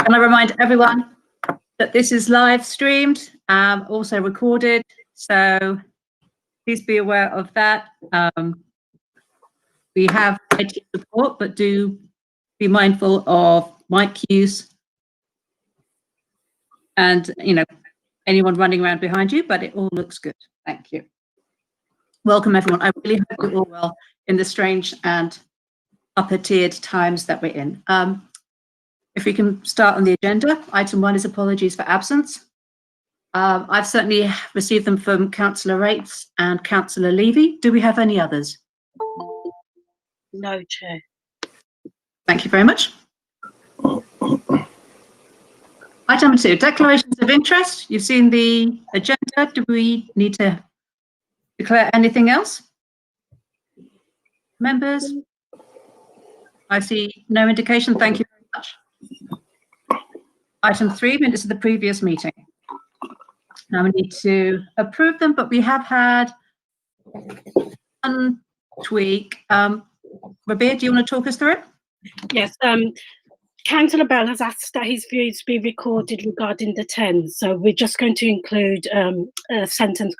Can I remind everyone that this is live streamed, also recorded, so please be aware of that. We have IT support, but do be mindful of mic use and, anyone running around behind you, but it all looks good. Thank you. Welcome, everyone. I really hope you're all well in the strange and upper-tiered times that we're in. If we can start on the agenda, item 1 is apologies for absence. I've certainly received them from Councillor Rates and Councillor Levy. Do we have any others? No, Chair. Thank you very much. Item 2, declarations of interest. You've seen the agenda. Do we need to declare anything else? Members? I see no indication. Thank you very much. Item 3, minutes of the previous meeting. Now we need to approve them, but we have had one tweak. Rabia, do you want to talk us through it? Yes. Councillor Bell has asked that his views be recorded regarding the 10, so we're just going to include a sentence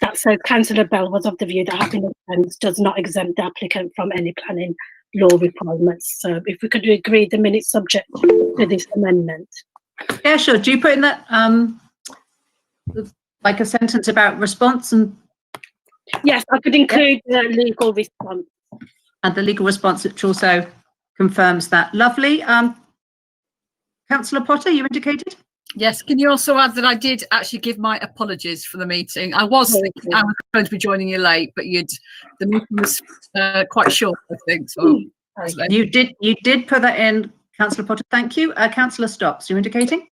that says Councillor Bell was of the view that having a 10 does not exempt the applicant from any planning law requirements. So if we could agree the minutes subject to this amendment. Yeah, sure. Do you put in that like a sentence about response? And yes, I could include the legal response. And the legal response, which also confirms that. Lovely. Councillor Potter, you indicated? Yes, can you also add that I did actually give my apologies for the meeting. I was thinking I was going to be joining you late, but the meeting was quite short, I think. So you did put that in, Councillor Potter. Thank you. Councillor Stopps, you indicating?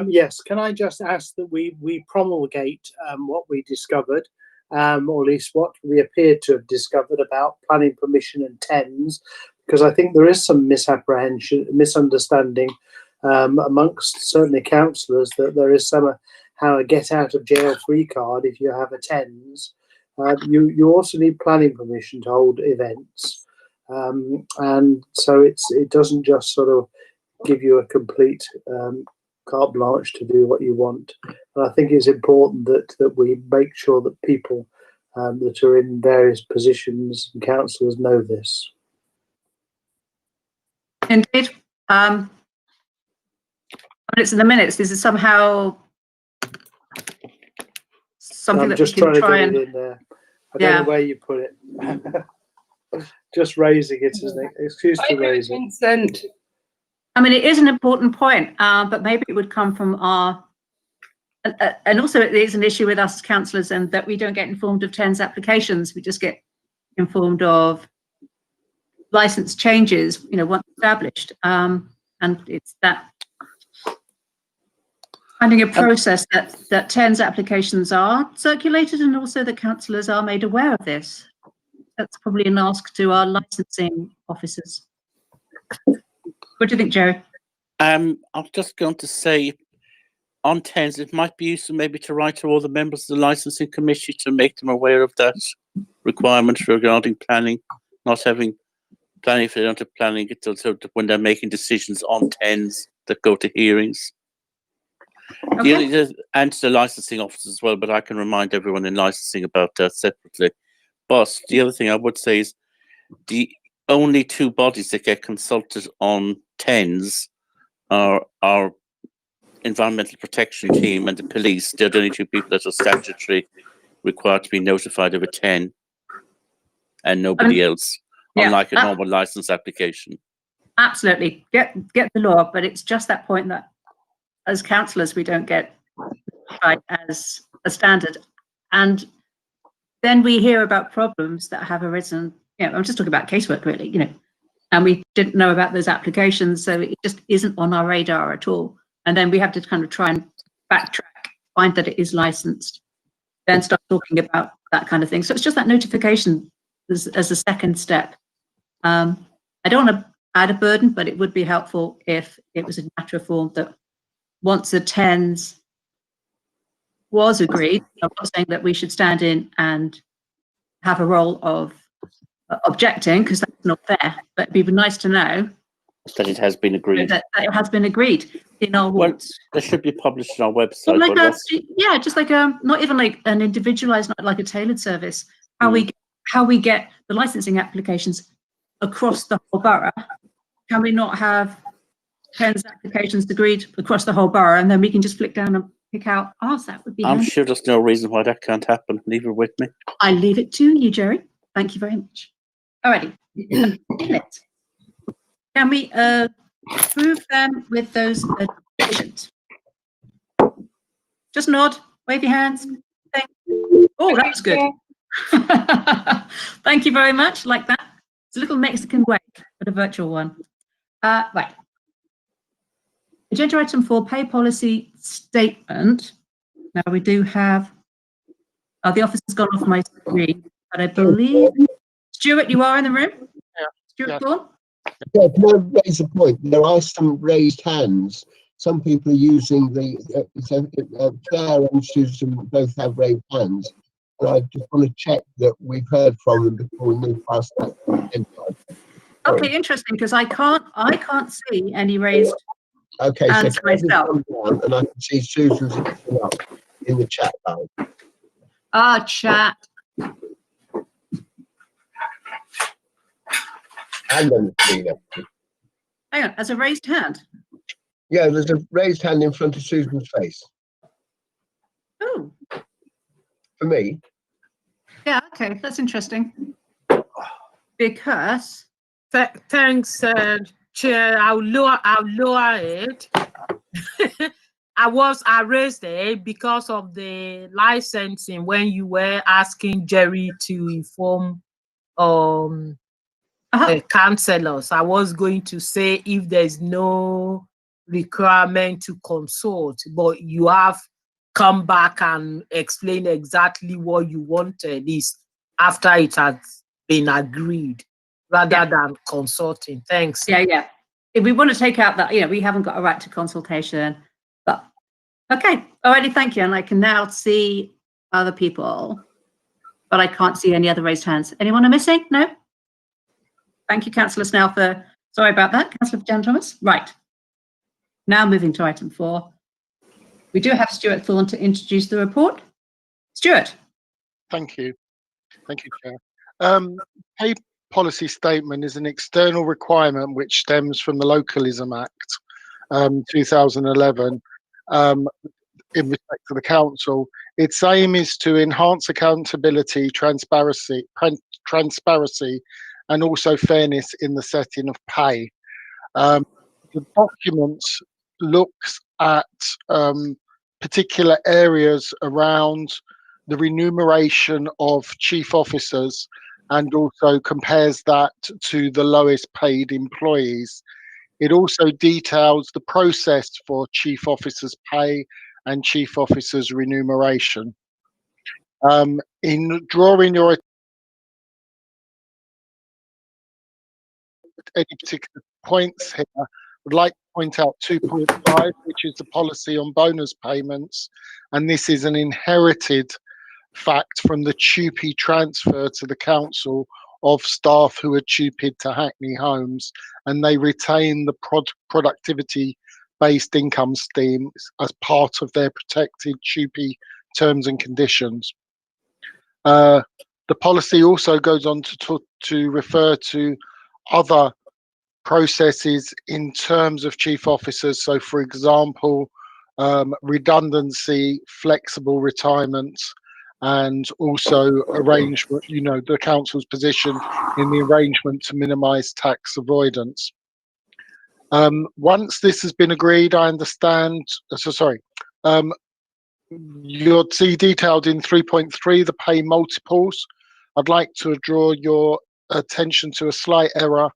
Yes, can I just ask that we promulgate what we discovered, or at least what we appeared to have discovered about planning permission and TENS, because I think there is some misunderstanding amongst certainly councillors that there is somehow a get out of jail free card if you have a TENS. You also need planning permission to hold events, and so it doesn't just sort of give you a complete carte blanche to do what you want. And I think it's important that we make sure that people that are in various positions and councillors know this. Indeed. It's in the minutes. This is somehow something that just we can try and get it in there. I don't know where you put it. Just raising it, isn't it? Excuse for raising. I mean, it is an important point, but maybe it would come from our, and also it is an issue with us as councillors, and that we don't get informed of TENS applications. We just get informed of license changes, once established, and it's that finding a process that TENS applications are circulated, and also that councillors are made aware of this. That's probably an ask to our licensing officers. What do you think, Jerry? I'm just going to say on TENS, it might be useful maybe to write to all the members of the licensing committee to make them aware of that requirement regarding planning, not having planning if they don't have planning when they're making decisions on TENS that go to hearings. Okay. And to the licensing officers as well, but I can remind everyone in licensing about that separately. But the other thing I would say is the only two bodies that get consulted on TENS are our Environmental Protection Team and the police. They're the only two people that are statutorily required to be notified of a 10 and nobody else, unlike a normal license application. Absolutely. Get the law, but it's just that point that as councillors we don't get right as a standard. And then we hear about problems that have arisen. I'm just talking about casework really, and we didn't know about those applications, so it just isn't on our radar at all. And then we have to kind of try and backtrack, find that it is licensed, then start talking about that kind of thing. So it's just that notification as a second step. I don't want to add a burden, but it would be helpful if it was a matter of form that once the TENS was agreed, I'm not saying that we should stand in and have a role of objecting, because that's not fair, but it'd be nice to know that it has been agreed. that it has been agreed in our Well, wards. they should be published on our Well, website. like but yeah, just like not even like an individualized, not like a tailored service. How Mm. we get the licensing applications across the whole borough. Can we not have 10 applications agreed across the whole borough, and then we can just flick down and pick out ours? That would be I'm handy. sure there's no reason why that can't happen. Leave it with me. I leave it to you, Jerry. Thank you very much. Alrighty. Minutes. Can we approve them with those additions? Just nod, wave your hands. Thank you. Oh, that was good. Thank you very much. Like that. It's a little Mexican wave, but a virtual one. Right. Agenda item 4, pay policy statement. Now we do have, the office has gone off my screen, but I believe, Stuart, you are in the room? Yeah. Stuart Thorne? Yeah, can I raise a point? There are some raised hands. Some people are using the Claire and Susan both have raised hands. And I just want to check that we've heard from them before we move past that. Okay, interesting, because I can't see any raised. Okay, so hands Claire's myself. come down and I can see Susan's up in the chat line. Chat. And on the screen, actually. Hang on, as a raised hand. Yeah, there's a raised hand in front of Susan's face. Oh, For me, yeah, okay, that's interesting. Because Thanks, Chair. I'll lower it. I raised it because of the licensing when you were asking Jerry to inform the councillors. I was going to say if there's no requirement to consult, but you have come back and explain exactly what you wanted is after it has been agreed rather than consulting. Thanks. yeah. If we want to take out that, we haven't got a right to consultation, but okay, alrighty, thank you. And I can now see other people, but I can't see any other raised hands. Anyone are missing? No? Thank you, Councillor Snell, sorry about that. Councillor Jan Thomas. Right. Now moving to item 4. We do have Stuart Thorne to introduce the report. Stuart. Thank you. Thank you, Chair. Pay policy statement is an external requirement which stems from the Localism Act 2011 in respect to the council. Its aim is to enhance accountability, transparency, and also fairness in the setting of pay. The document looks at particular areas around the remuneration of chief officers and also compares that to the lowest paid employees. It also details the process for chief officers' pay and chief officers' remuneration. In drawing your any particular points here, I would like to point out 2.5, which is the policy on bonus payments, and this is an inherited fact from the TUPE transfer to the council of staff who are TUPE'd to Hackney Homes, and they retain the productivity-based income scheme as part of their protected TUPE terms and conditions. The policy also goes on to refer to other processes in terms of chief officers. So, for example, redundancy, flexible retirement, and also arrangement, the council's position in the arrangement to minimise tax avoidance. Once this has been agreed, I understand, you'll see detailed in 3.3 the pay multiples. I'd like to draw your attention to a slight error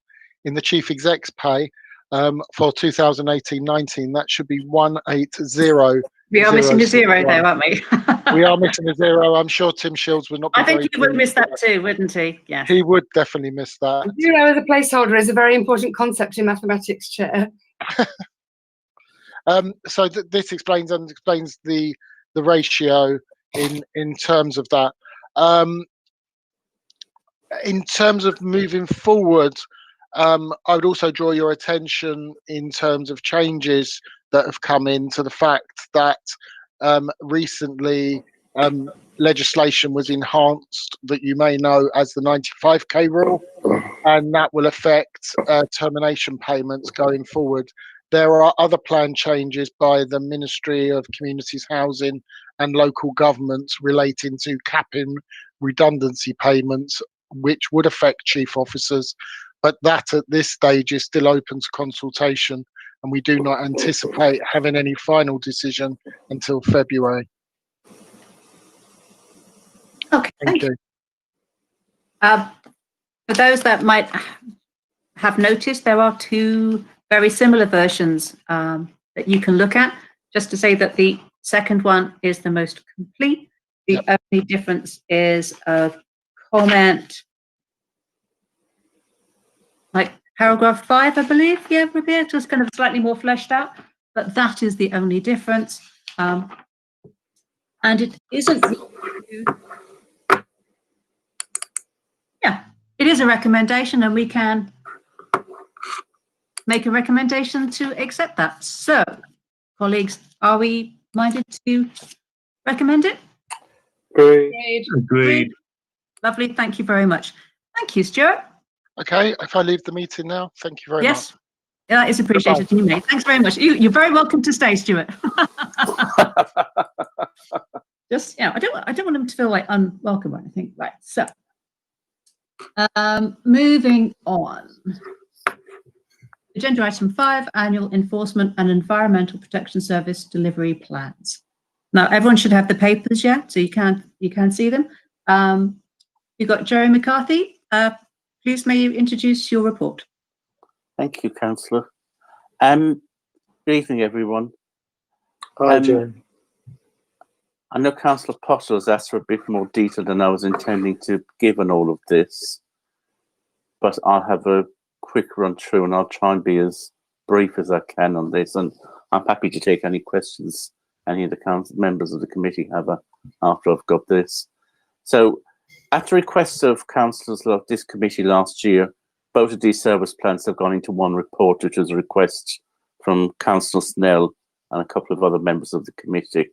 in the chief exec's pay for 2018-19. That should be 180. We are missing a 0 there, aren't we? We are missing a 0. I'm sure Tim Shields would not be. I think he would miss that too, wouldn't he? Yeah. He would definitely miss that. 0 as a placeholder is a very important concept in mathematics, Chair. So this explains the ratio in terms of that. In terms of moving forward, I would also draw your attention in terms of changes that have come into the fact that recently legislation was enhanced that you may know as the 95k rule, and that will affect termination payments going forward. There are other planned changes by the Ministry of Communities, Housing and Local Governments relating to capping redundancy payments, which would affect chief officers, but that at this stage is still open to consultation, and we do not anticipate having any final decision until February. Okay, Thank you. For those that might have noticed, there are two very similar versions that you can look at. Just to say that the second one is the most complete. The only difference is a comment, like paragraph 5, I believe. Yeah, Rabia, just kind of slightly more fleshed out. But that is the only difference. And it isn't. Yeah, it is a recommendation, and we can make a recommendation to accept that. So, colleagues, are we minded to recommend it? Agreed. Lovely, thank you very much. Thank you, Stuart. Okay, if I leave the meeting now, thank you very much. Yes, yeah, that is appreciated. You may. Thanks very much. You're very welcome to stay, Stuart. Just, I don't want them to feel like unwelcome or anything. Right, so moving on. Agenda item 5, annual enforcement and environmental protection service delivery plans. Now, everyone should have the papers, so you can see them. You've got Jerry McCarthy. Please, may you introduce your report? Thank you, Councillor. Good evening, everyone. Hi, Jerry. I know Councillor Potter has asked for a bit more detail than I was intending to give on all of this, but I'll have a quick run through and I'll try and be as brief as I can on this, and I'm happy to take any questions any of the council members of the committee have after I've got this. So, at the request of councillors of this committee last year, both of these service plans have gone into one report, which was a request from Councillor Snell and a couple of other members of the committee,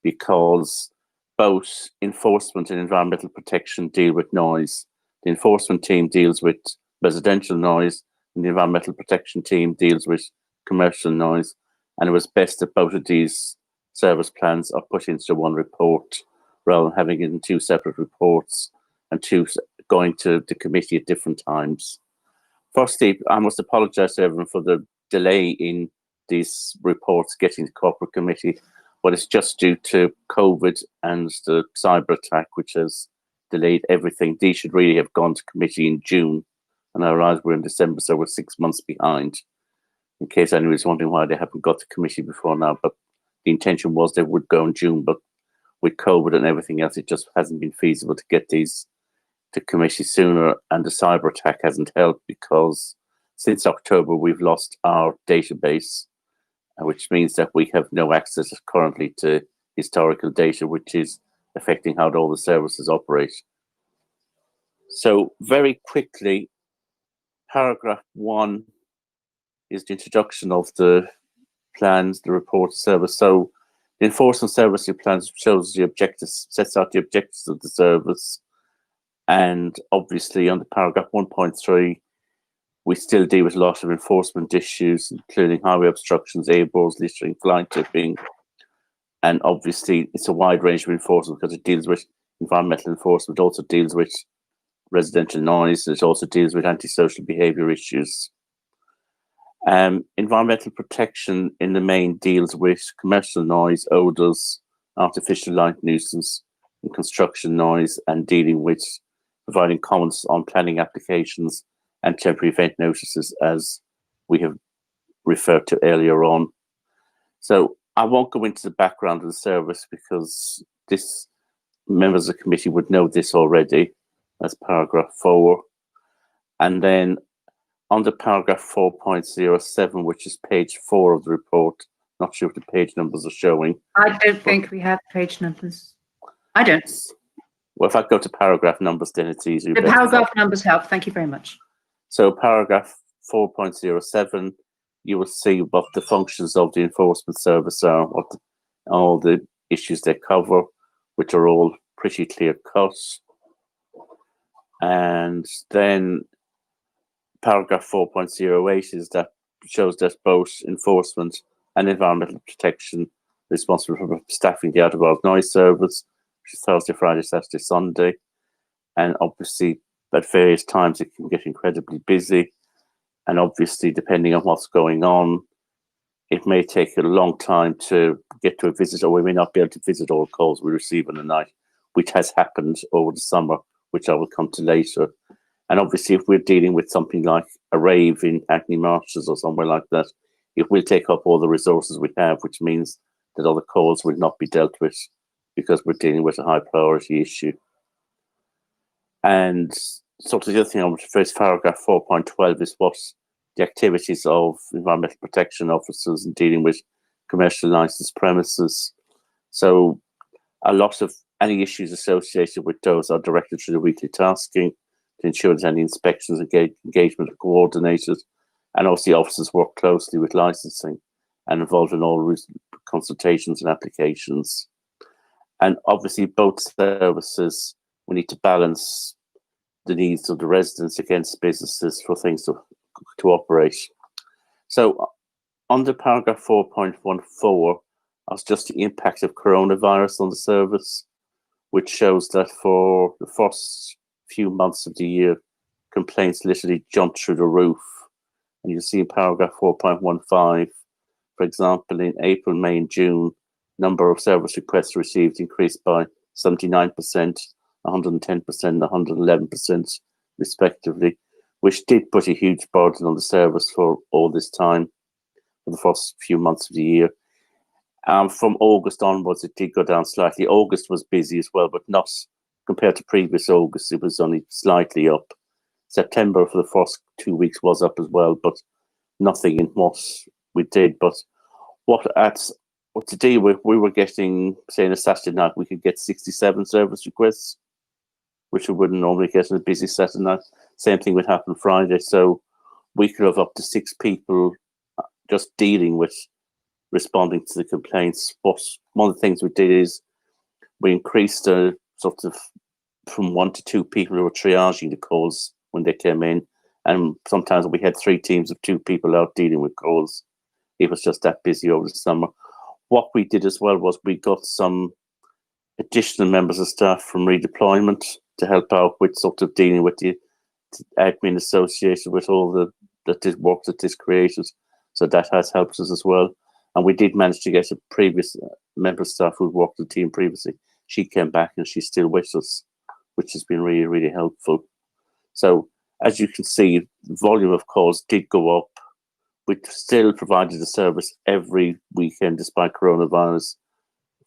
because both enforcement and environmental protection deal with noise. The enforcement team deals with residential noise, and the environmental protection team deals with commercial noise. And it was best that both of these service plans are put into one report rather than having it in two separate reports and two going to the committee at different times. Firstly, I must apologise to everyone for the delay in these reports getting to corporate committee, but it's just due to COVID and the cyber attack, which has delayed everything. These should really have gone to committee in June, and I realised we're in December, so we're 6 months behind. In case anyone was wondering why they haven't got to committee before now, but the intention was they would go in June, but with COVID and everything else, it just hasn't been feasible to get these to committee sooner, and the cyber attack hasn't helped because since October we've lost our database, which means that we have no access currently to historical data, which is affecting how all the services operate. So very quickly, paragraph 1 is the introduction of the plans, the report service. So the enforcement service plans shows the objectives, sets out the objectives of the service. And obviously under paragraph 1.3, we still deal with a lot of enforcement issues, including highway obstructions, A-balls, littering, fly tipping. And obviously it's a wide range of enforcement because it deals with environmental enforcement, also deals with residential noise, and it also deals with antisocial behaviour issues. Environmental protection in the main deals with commercial noise, odours, artificial light nuisance, and construction noise, and dealing with providing comments on planning applications and temporary event notices, as we have referred to earlier on. So I won't go into the background of the service because this members of the committee would know this already. That's paragraph 4. And then under paragraph 4.07, which is page 4 of the report, not sure if the page numbers are showing. I don't think we have page numbers. I don't. Well, if I go to paragraph numbers, then it's easier. The paragraph numbers help. Thank you very much. So paragraph 4.07, you will see what the functions of the enforcement service are, all the issues they cover, which are all pretty clear cut. And then paragraph 4.08 is that shows that both enforcement and environmental protection are responsible for staffing the out-of-hours noise service, which is Thursday, Friday, Saturday, Sunday. And obviously, at various times, it can get incredibly busy. And obviously, depending on what's going on, it may take a long time to get to a visit, or we may not be able to visit all calls we receive in the night, which has happened over the summer, which I will come to later. And obviously, if we're dealing with something like a rave in Hackney Marshes or somewhere like that, it will take up all the resources we have, which means that other calls will not be dealt with because we're dealing with a high priority issue. And sort of the other thing I want to first paragraph 4.12 is what the activities of environmental protection officers in dealing with commercial licensed premises. So a lot of any issues associated with those are directed through the weekly tasking to ensure that any inspections and engagement are coordinated. And obviously officers work closely with licensing and involved in all consultations and applications. And obviously both services, we need to balance the needs of the residents against businesses for things to operate. So under paragraph 4.14, that's just the impact of coronavirus on the service, which shows that for the first few months of the year, complaints literally jumped through the roof. And you see in paragraph 4.15, for example, in April, May, and June, number of service requests received increased by 79%, 110%, and 111%, respectively, which did put a huge burden on the service for all this time, for the first few months of the year. From August onwards, it did go down slightly. August was busy as well, but not compared to previous August. It was only slightly up. September for the first 2 weeks was up as well, but nothing in what we did. But what to deal with, we were getting, say, on a Saturday night, we could get 67 service requests, which we wouldn't normally get on a busy Saturday night. Same thing would happen Friday. So we could have up to 6 people just dealing with responding to the complaints. But one of the things we did is we increased the sort of from 1 to 2 people who were triaging the calls when they came in. And sometimes we had 3 teams of 2 people out dealing with calls. It was just that busy over the summer. What we did as well was we got some additional members of staff from redeployment to help out with sort of dealing with the admin associated with all the work that this created. So that has helped us as well. And we did manage to get a previous member of staff who worked the team previously. She came back and she's still with us, which has been really, really helpful. So as you can see, the volume of calls did go up. We still provided the service every weekend despite coronavirus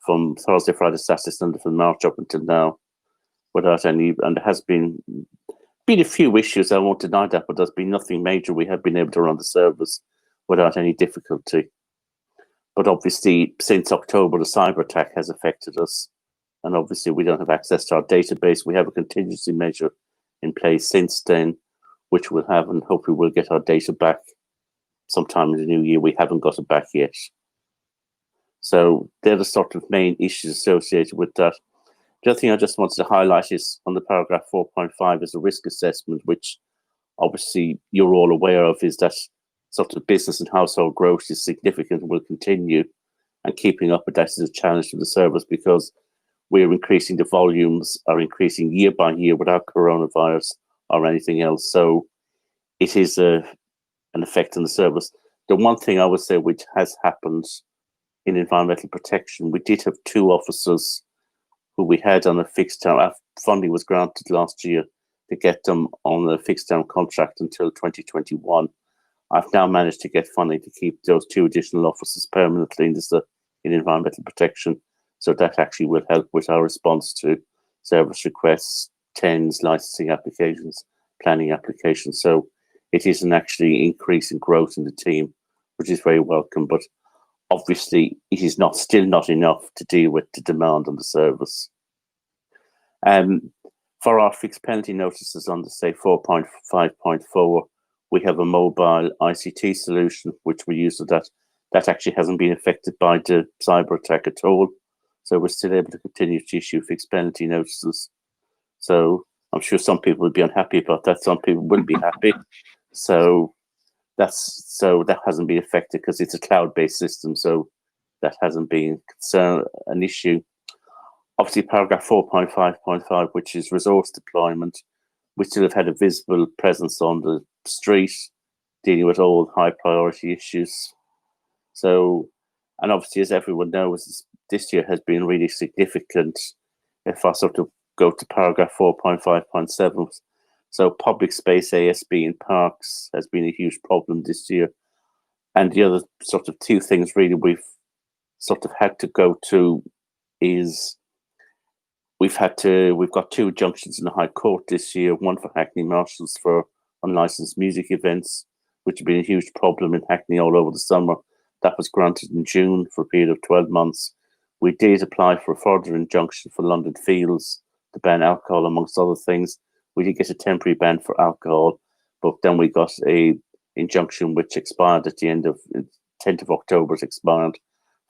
from Thursday, Friday, Saturday, Sunday from March up until now without any, and there has been a few issues, I won't deny that, but there's been nothing major. We have been able to run the service without any difficulty. But obviously, since October, the cyber attack has affected us. And obviously, we don't have access to our database. We have a contingency measure in place since then, which we'll have, and hopefully we'll get our data back sometime in the new year. We haven't got it back yet. So they're the sort of main issues associated with that. The other thing I just wanted to highlight is on the paragraph 4.5 is the risk assessment, which obviously you're all aware of, is that sort of business and household growth is significant and will continue. And keeping up with that is a challenge to the service because we're increasing, the volumes are increasing year by year without coronavirus or anything else. So it is an effect on the service. The one thing I would say which has happened in environmental protection, we did have 2 officers who we had on a fixed term. Our funding was granted last year to get them on a fixed term contract until 2021. I've now managed to get funding to keep those 2 additional officers permanently in environmental protection. So that actually will help with our response to service requests, TENS, licensing applications, planning applications. So it is an actually increase in growth in the team, which is very welcome. But obviously, it is still not enough to deal with the demand on the service. For our fixed penalty notices under, say, 4.5.4, we have a mobile ICT solution which we use for that. That actually hasn't been affected by the cyber attack at all. So we're still able to continue to issue fixed penalty notices. So I'm sure some people would be unhappy about that. Some people will be happy. So that hasn't been affected because it's a cloud-based system. So that hasn't been an issue. Obviously, paragraph 4.5.5, which is resource deployment, we still have had a visible presence on the street, dealing with all high priority issues. So, and obviously, as everyone knows, this year has been really significant. If I sort of go to paragraph 4.5.7, so public space ASB in parks has been a huge problem this year. And the other sort of two things really we've sort of had to go to is we've got two injunctions in the High Court this year, one for Hackney Marshals for unlicensed music events, which have been a huge problem in Hackney all over the summer. That was granted in June for a period of 12 months. We did apply for a further injunction for London Fields to ban alcohol, amongst other things. We did get a temporary ban for alcohol, but then we got a injunction which expired at the end of 10th of October. It expired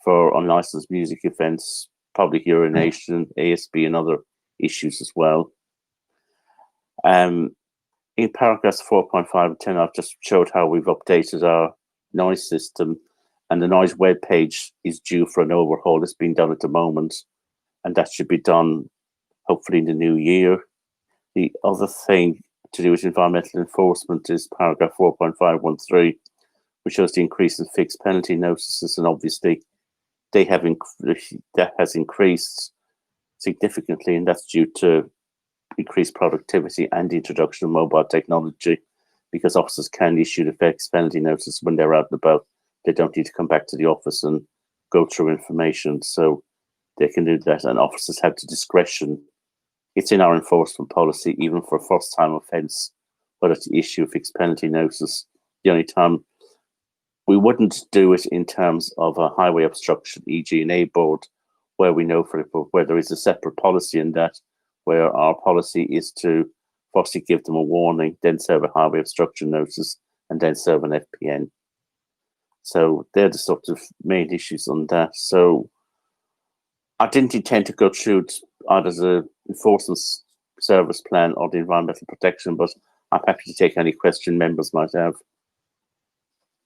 for unlicensed music events, public urination, ASB, and other issues as well. In paragraphs 4.5 and 10, I've just showed how we've updated our noise system, and the noise web page is due for an overhaul. It's being done at the moment, and that should be done hopefully in the new year. The other thing to do with environmental enforcement is paragraph 4.513, which shows the increase in fixed penalty notices, and obviously that has increased significantly, and that's due to increased productivity and the introduction of mobile technology, because officers can issue the fixed penalty notice when they're out and about. They don't need to come back to the office and go through information, so they can do that, and officers have the discretion. It's in our enforcement policy, even for a first-time offence, whether to issue a fixed penalty notice. The only time we wouldn't do it in terms of a highway obstruction, e.g. an A board, where we know where there is a separate policy in that, where our policy is to firstly give them a warning, then serve a highway obstruction notice, and then serve an FPN. So they're the sort of main issues on that. So I didn't intend to go through either the enforcement service plan or the environmental protection, but I'm happy to take any question members might have.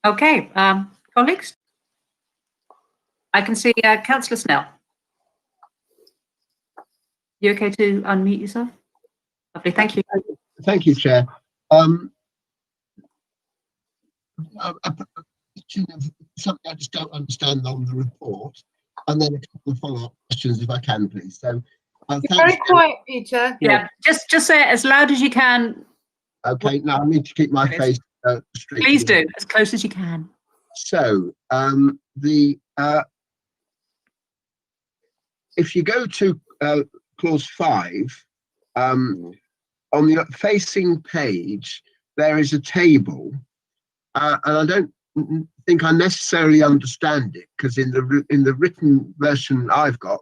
Okay, colleagues? I can see Councillor Snell. You okay to unmute yourself? Lovely, thank you. Thank you, Chair. Something I just don't understand on the report, and then a couple of follow-up questions, if I can, please. So, You're very quiet, Peter. Yeah, just say it as loud as you can. Okay, now I need to keep my face straight. Please do, as close as you can. So, if you go to clause 5, on the facing page, there is a table, and I don't think I necessarily understand it, because in the written version I've got,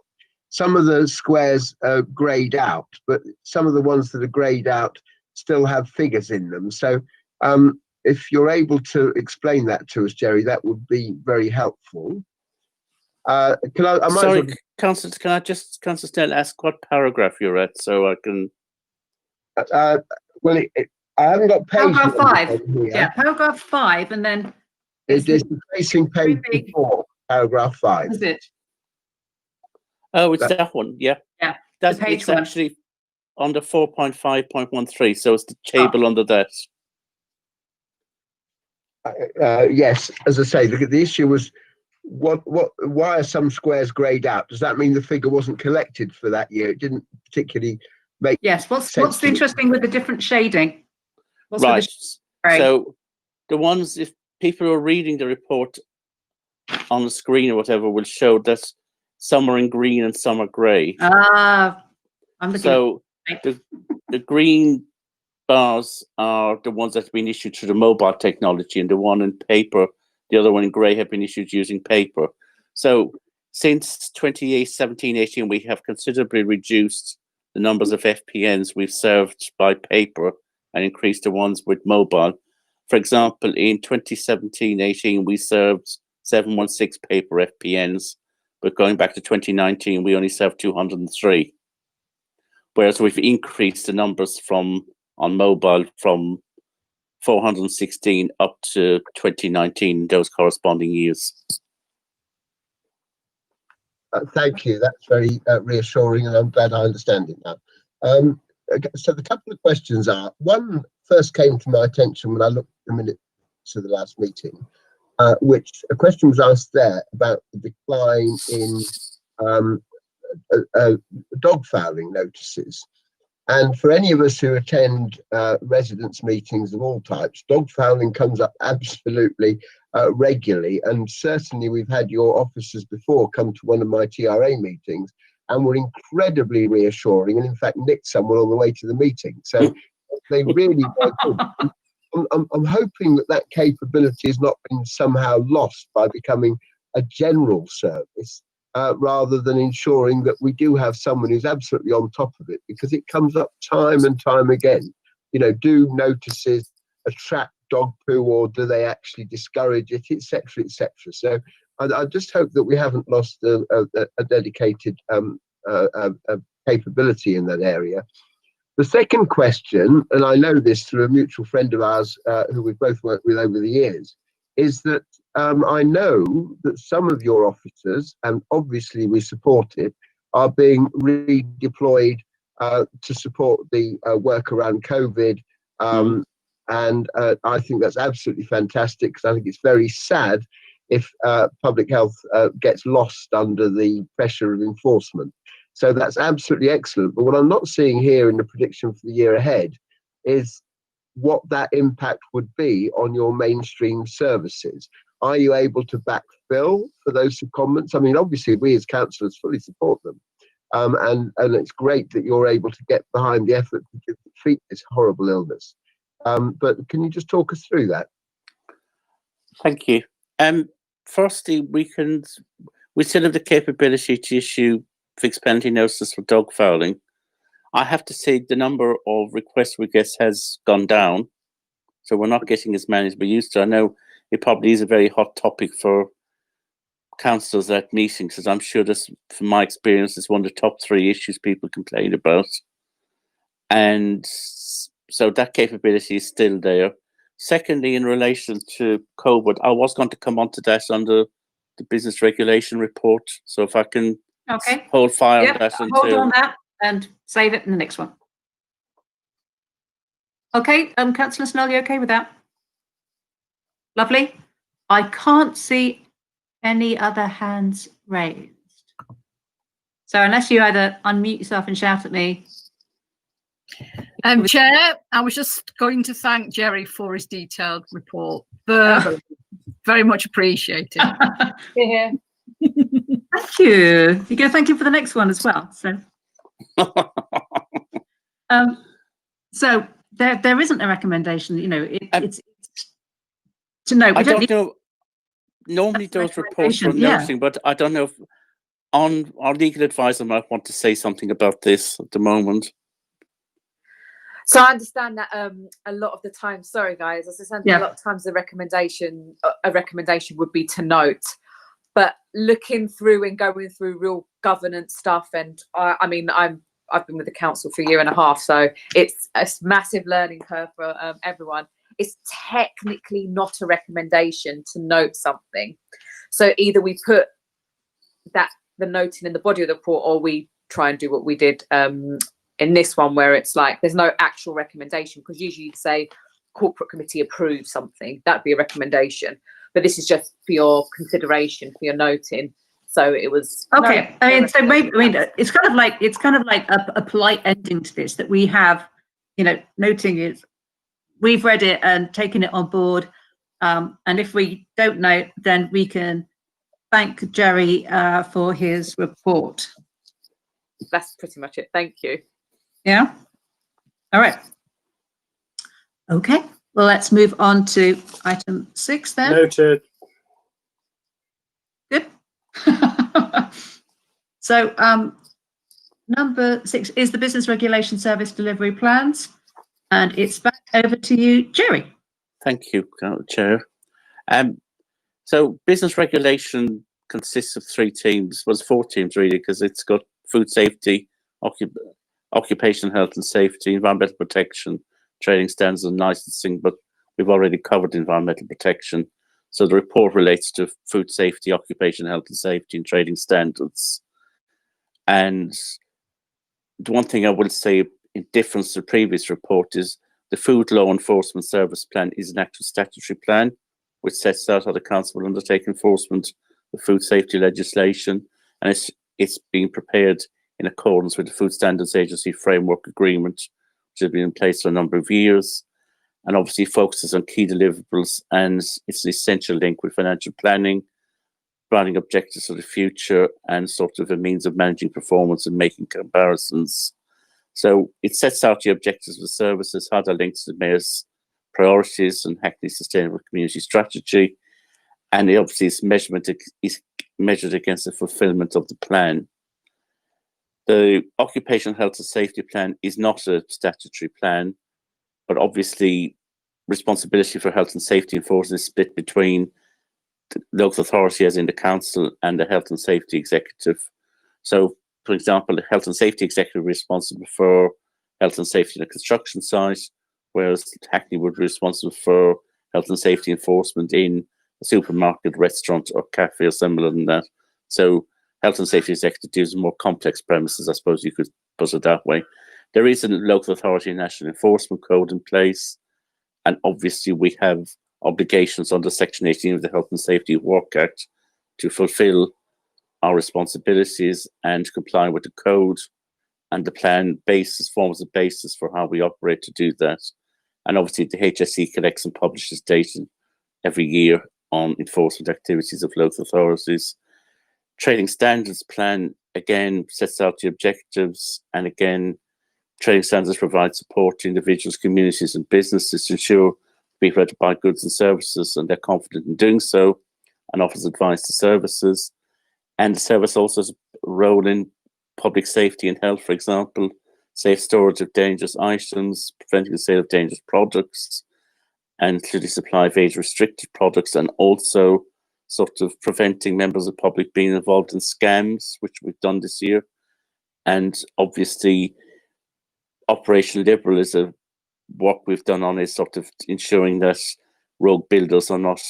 some of the squares are greyed out, but some of the ones that are greyed out still have figures in them. So if you're able to explain that to us, Jerry, that would be very helpful. Sorry, Councillor, can I just, Councillor Snell, ask what paragraph you're at, so I can... Well, I haven't got page Paragraph 5. Here. Yeah, paragraph 5, and then It is the facing page before paragraph 5. is it? Oh, it's that one, yeah. Yeah, That's page it's one. actually under 4.5.13, so it's the table under that. Yes, as I say, the issue was why are some squares greyed out? Does that mean the figure wasn't collected for that year? It didn't particularly make Yes, what's interesting with the different shading? What's with Right, the so the ones, if people are reading the report on the screen or whatever, will show that some are in green and some are grey. I'm looking. So the green bars are the ones that have been issued through the mobile technology, and the one in paper, the other one in grey, have been issued using paper. So since 2017-18, we have considerably reduced the numbers of FPNs we've served by paper and increased the ones with mobile. For example, in 2017-18, we served 716 paper FPNs, but going back to 2019, we only served 203. Whereas we've increased the numbers on mobile from 416 up to 2019, those corresponding years. Thank you. That's very reassuring, and I'm glad I understand it now. So the couple of questions are, one first came to my attention when I looked a minute to the last meeting, which a question was asked there about the decline in dog fouling notices. And for any of us who attend residents' meetings of all types, dog fouling comes up absolutely regularly. And certainly we've had your officers before come to one of my TRA meetings and were incredibly reassuring, and in fact nicked someone on the way to the meeting. So they really were good. I'm hoping that that capability has not been somehow lost by becoming a general service, rather than ensuring that we do have someone who's absolutely on top of it, because it comes up time and time again. You know, do notices attract dog poo, or do they actually discourage it, etc., etc. So I just hope that we haven't lost a dedicated capability in that area. The second question, and I know this through a mutual friend of ours who we've both worked with over the years, is that I know that some of your officers, and obviously we support it, are being redeployed to support the work around COVID. And I think that's absolutely fantastic, because I think it's very sad if public health gets lost under the pressure of enforcement. So that's absolutely excellent. But what I'm not seeing here in the prediction for the year ahead is what that impact would be on your mainstream services. Are you able to backfill for those secondments? I mean, obviously, we as councillors fully support them. And it's great that you're able to get behind the effort to defeat this horrible illness. But can you just talk us through that? Thank you. Firstly, we still have the capability to issue fixed penalty notices for dog fouling. I have to say the number of requests we get has gone down, so we're not getting as many as we used to. I know it probably is a very hot topic for councillors at meetings, because I'm sure this, from my experience, is one of the top 3 issues people complain about. And so that capability is still there. Secondly, in relation to Covert, I was going to come on to that under the business regulation report. So if I can hold fire on that until... Hold on that and save it in the next one. Okay, Councillor Snell, you okay with that? Lovely. I can't see any other hands raised. So unless you either unmute yourself and shout at me. Chair, I was just going to thank Jerry for his detailed report. Very much appreciated. Yeah. Thank you. You're going to thank him for the next one as well. So, so there isn't a recommendation. You know, it's to know. I don't know. Normally, those reports are noting, but I don't know if our legal advisor might want to say something about this at the moment. So I understand that a lot of the time, sorry guys, I understand a lot of times the recommendation would be to note, but looking through and going through real governance stuff, and I mean, I've been with the council for a year and a half, so it's a massive learning curve for everyone. It's technically not a recommendation to note something. So either we put the noting in the body of the report, or we try and do what we did in this one, where it's like there's no actual recommendation, because usually you'd say corporate committee approves something, that'd be a recommendation, but this is just for your consideration, for your noting. So it was okay. I mean, so maybe, I mean, it's kind of like a polite ending to this, that we have, you know, noting it, we've read it and taken it on board, and if we don't note, then we can thank Jerry for his report. That's pretty much it. Thank you. Yeah. All right. Okay. Well, let's move on to item 6 then. Noted. Good. So number 6 is the business regulation service delivery plans, and it's back over to you, Jerry. Thank you, Chair. So business regulation consists of 3 teams, well, 4 teams really, because it's got food safety, occupational health and safety, environmental protection, trading standards and licensing, but we've already covered environmental protection. So the report relates to food safety, occupational health and safety, and trading standards. And the one thing I will say in difference to the previous report is the Food Law Enforcement Service Plan is an actual statutory plan, which sets out how the Council will undertake enforcement of food safety legislation, and it's being prepared in accordance with the Food Standards Agency Framework Agreement, which has been in place for a number of years, and obviously focuses on key deliverables, and it's an essential link with financial planning, planning objectives for the future, and sort of a means of managing performance and making comparisons. So it sets out the objectives of the services, how that links to the Mayor's priorities and Hackney's sustainable community strategy, and it obviously is measured against the fulfilment of the plan. The Occupational Health and Safety Plan is not a statutory plan, but obviously responsibility for health and safety enforcement is split between the local authority, as in the council, and the health and safety executive. So, for example, the health and safety executive is responsible for health and safety in a construction site, whereas Hackney would be responsible for health and safety enforcement in a supermarket, restaurant, or cafe, or similar than that. So health and safety executive deals with more complex premises, I suppose you could put it that way. There is a local authority national enforcement code in place, and obviously we have obligations under Section 18 of the Health and Safety at Work Act to fulfil our responsibilities and comply with the code, and the plan forms the basis for how we operate to do that. And obviously the HSE collects and publishes data every year on enforcement activities of local authorities. Trading Standards Plan, again, sets out the objectives, and again, Trading Standards provide support to individuals, communities and businesses to ensure people are to buy goods and services and they're confident in doing so, and offers advice to services. And the service also has a role in public safety and health, for example, safe storage of dangerous items, preventing the sale of dangerous products, and including supply of age-restricted products, and also sort of preventing members of the public being involved in scams, which we've done this year. And obviously, Operation Liberal is a work we've done on is sort of ensuring that rogue builders are not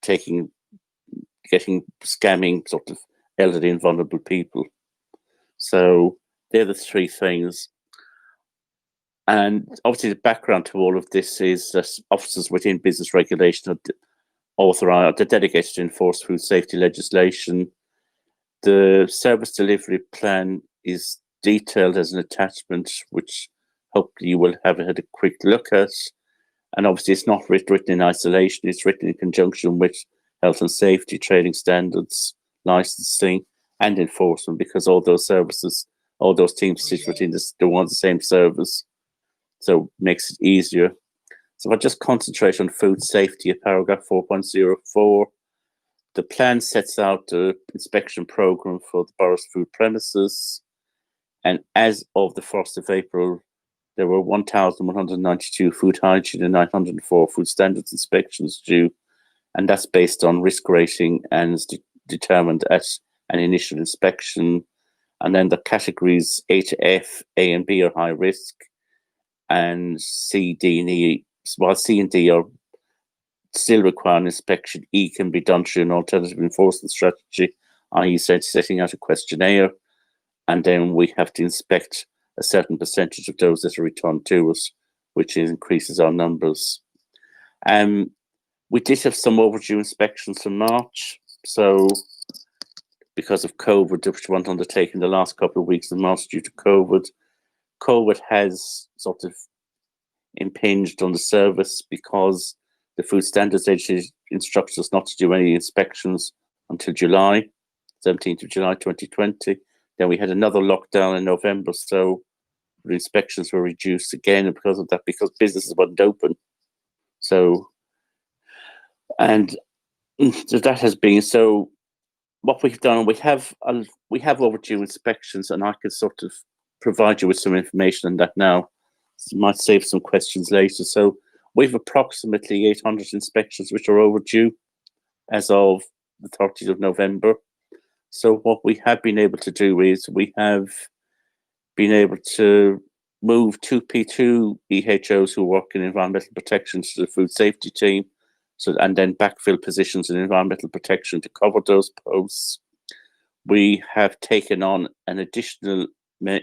scamming sort of elderly and vulnerable people. So they're the 3 things. And obviously the background to all of this is that officers within business regulation are authorised, they're dedicated to enforce food safety legislation. The service delivery plan is detailed as an attachment, which hopefully you will have had a quick look at. And obviously it's not written in isolation, it's written in conjunction with health and safety, trading standards, licensing and enforcement, because all those services, all those teams sit within the same service. So it makes it easier. So if I just concentrate on food safety at paragraph 4.04, the plan sets out the inspection programme for the borough's food premises. And as of the 1st of April, there were 1,192 food hygiene and 904 food standards inspections due. And that's based on risk rating and is determined at an initial inspection. And then the categories A to F, A and B are high risk, and C, D and E, while C and D are still require an inspection, E can be done through an alternative enforcement strategy, i.e. setting out a questionnaire, and then we have to inspect a certain percentage of those that are returned to us, which increases our numbers. We did have some overdue inspections from March, so because of COVID, which weren't undertaken the last couple of weeks of March due to COVID has sort of impinged on the service, because the Food Standards Agency instructs us not to do any inspections until July, 17th of July 2020. Then we had another lockdown in November, so the inspections were reduced again, and because of that, because businesses weren't open. So, and so that has been, so what we've done, we have overdue inspections, and I could sort of provide you with some information on that now. So it might save some questions later. So we've approximately 800 inspections which are overdue as of the 30th of November. So what we have been able to do is we have been able to move 2P2 EHOs who work in environmental protection to the food safety team, and then backfill positions in environmental protection to cover those posts. We have taken on an additional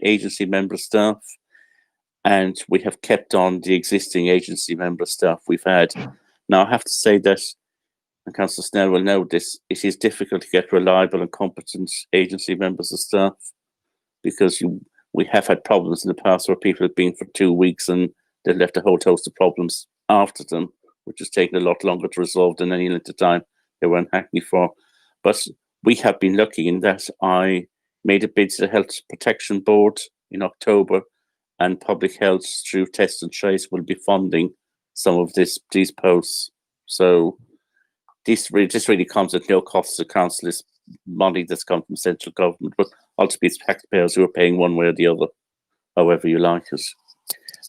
agency member staff, and we have kept on the existing agency member staff we've had. Now, I have to say that, and Councillor Snell will know this, it is difficult to get reliable and competent agency members of staff, because we have had problems in the past where people have been for 2 weeks and they've left a whole host of problems after them, which has taken a lot longer to resolve than any length of time they were in Hackney for. But we have been lucky in that I made a bid to the Health Protection Board in October, and Public Health through Test and Trace will be funding some of these posts. So this really comes at no cost to council. It's money that's come from central government, but ultimately it's taxpayers who are paying one way or the other, however you like it.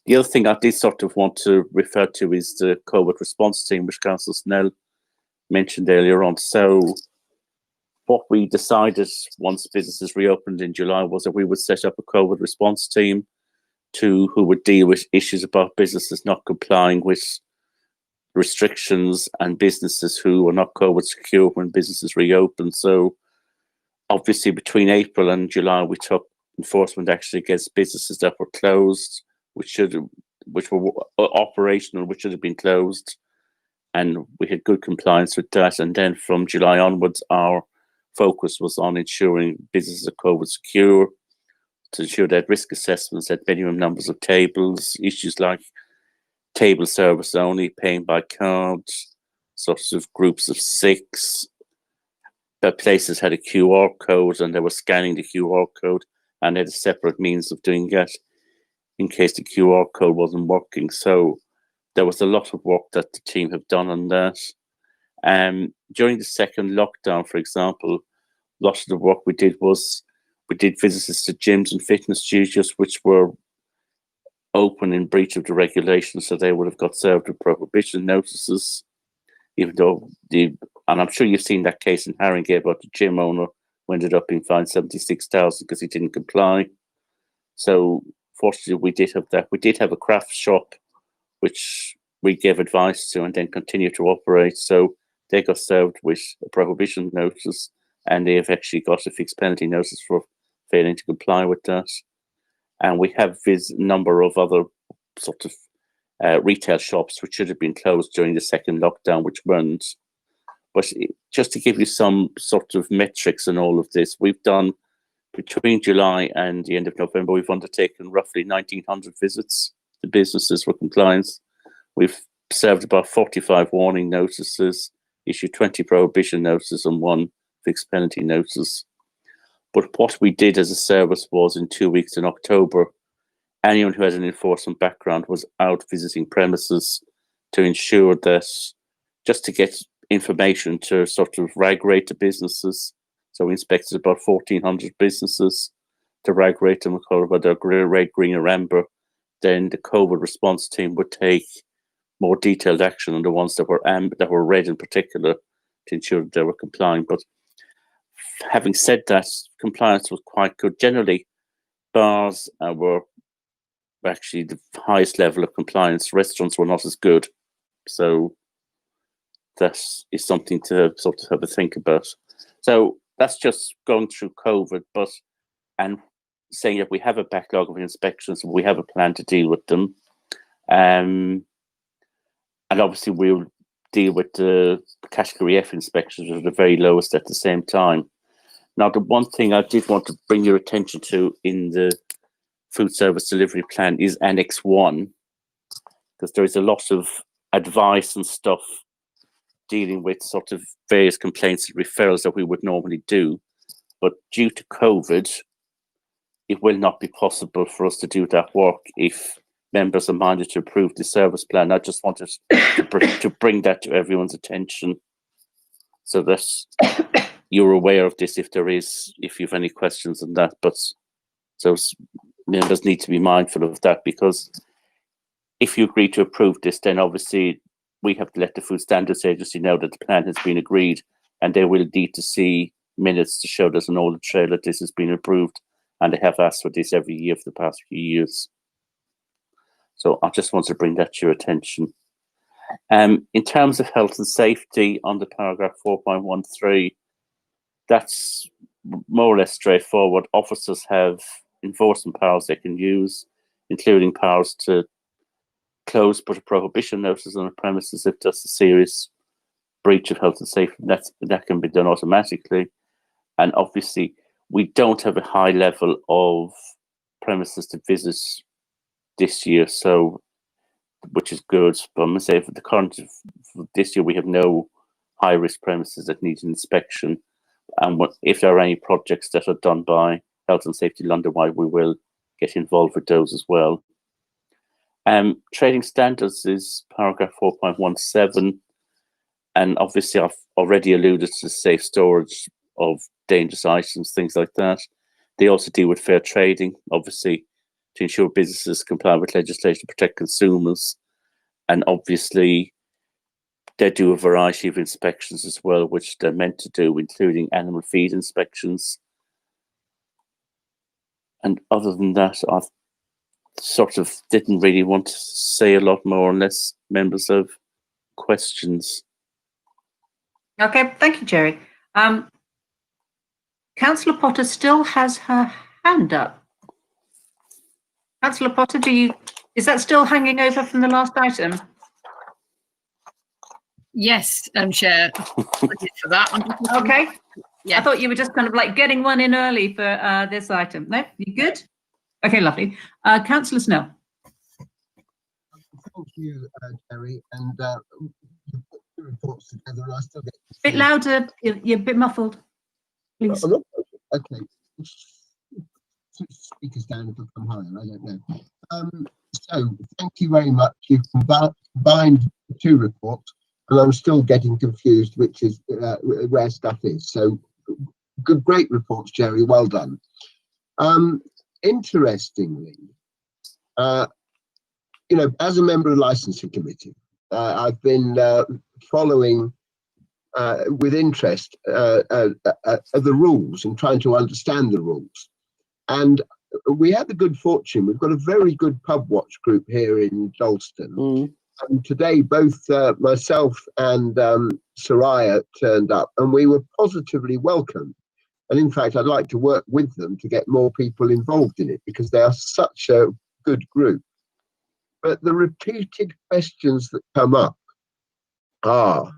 The other thing I did sort of want to refer to is the COVID response team, which Councillor Snell mentioned earlier on. So what we decided once businesses reopened in July was that we would set up a COVID response team who would deal with issues about businesses not complying with restrictions and businesses who are not COVID secure when businesses reopen. So obviously between April and July, we took enforcement action against businesses that were closed, which were operational, which should have been closed. And we had good compliance with that. And then from July onwards, our focus was on ensuring businesses are COVID secure, to ensure that risk assessments had minimum numbers of tables, issues like table service only, paying by card, sorts of groups of 6, that places had a QR code and they were scanning the QR code and had a separate means of doing that in case the QR code wasn't working. So there was a lot of work that the team have done on that. During the second lockdown, for example, a lot of the work we did was we did visits to gyms and fitness studios which were open in breach of the regulations, so they would have got served with prohibition notices, even though and I'm sure you've seen that case in Haringey about the gym owner who ended up being fined 76,000 because he didn't comply. So fortunately we did have that. We did have a craft shop which we gave advice to and then continued to operate. So they got served with a prohibition notice, and they have actually got a fixed penalty notice for failing to comply with that. And we have a number of other sort of retail shops which should have been closed during the second lockdown, which weren't. But just to give you some sort of metrics in all of this, we've done, between July and the end of November, we've undertaken roughly 1,900 visits to businesses for compliance. We've served about 45 warning notices, issued 20 prohibition notices and 1 fixed penalty notice. But what we did as a service was, in 2 weeks in October, anyone who had an enforcement background was out visiting premises to ensure that, just to get information to sort of rag rate the businesses. So we inspected about 1,400 businesses to rag rate them, whether they're red, green or amber. Then the COVID response team would take more detailed action on the ones that were red in particular, to ensure that they were complying. But having said that, compliance was quite good. Generally, bars were actually the highest level of compliance. Restaurants were not as good. So that is something to sort of have a think about. So that's just going through COVID, and saying that we have a backlog of inspections, we have a plan to deal with them. And obviously we'll deal with the category F inspections, which are the very lowest at the same time. Now, the one thing I did want to bring your attention to in the food service delivery plan is Annex 1, because there is a lot of advice and stuff dealing with sort of various complaints and referrals that we would normally do. But due to COVID, it will not be possible for us to do that work if members are minded to approve the service plan. I just wanted to bring that to everyone's attention, so that you're aware of this if you have any questions on that. But so members need to be mindful of that, because if you agree to approve this, then obviously we have to let the Food Standards Agency know that the plan has been agreed, and they will need to see minutes to show there's an audit trail that this has been approved, and they have asked for this every year for the past few years. So I just want to bring that to your attention. In terms of health and safety, under paragraph 4.13, that's more or less straightforward. Officers have enforcement powers they can use, including powers to close, put a prohibition notice on the premises if there's a serious breach of health and safety. That can be done automatically. And obviously, we don't have a high level of premises to visit this year, so which is good. But I'm going to say for the current, for this year, we have no high-risk premises that need an inspection. And if there are any projects that are done by Health and Safety London-wide, we will get involved with those as well. Trading standards is paragraph 4.17, and obviously I've already alluded to safe storage of dangerous items, things like that. They also deal with fair trading, obviously, to ensure businesses comply with legislation to protect consumers. And obviously, they do a variety of inspections as well, which they're meant to do, including animal feed inspections. And other than that, I sort of didn't really want to say a lot more unless members have questions. Okay, thank you, Jerry. Councillor Potter still has her hand up. Councillor Potter, is that still hanging over from the last item? Yes, Chair. Thank you for that. Okay. Yeah. I thought you were just kind of like getting one in early for this item. No, you good? Okay, lovely. Councillor Snell. Thank you, Jerry. And you put the reports together, and I still get A bit louder. You're a bit muffled. Please. Okay. Speakers down if I come higher. I don't know. So thank you very much. You've combined the two reports, and I'm still getting confused which is where stuff is. So great reports, Jerry. Well done. Interestingly, you know, as a member of the licensing committee, I've been following with interest the rules and trying to understand the rules. And we had the good fortune, we've got a very good pub watch group here in Dalston. And today, both myself and Soraya turned up, and we were positively welcomed. And in fact, I'd like to work with them to get more people involved in it because they are such a good group. But the repeated questions that come up are,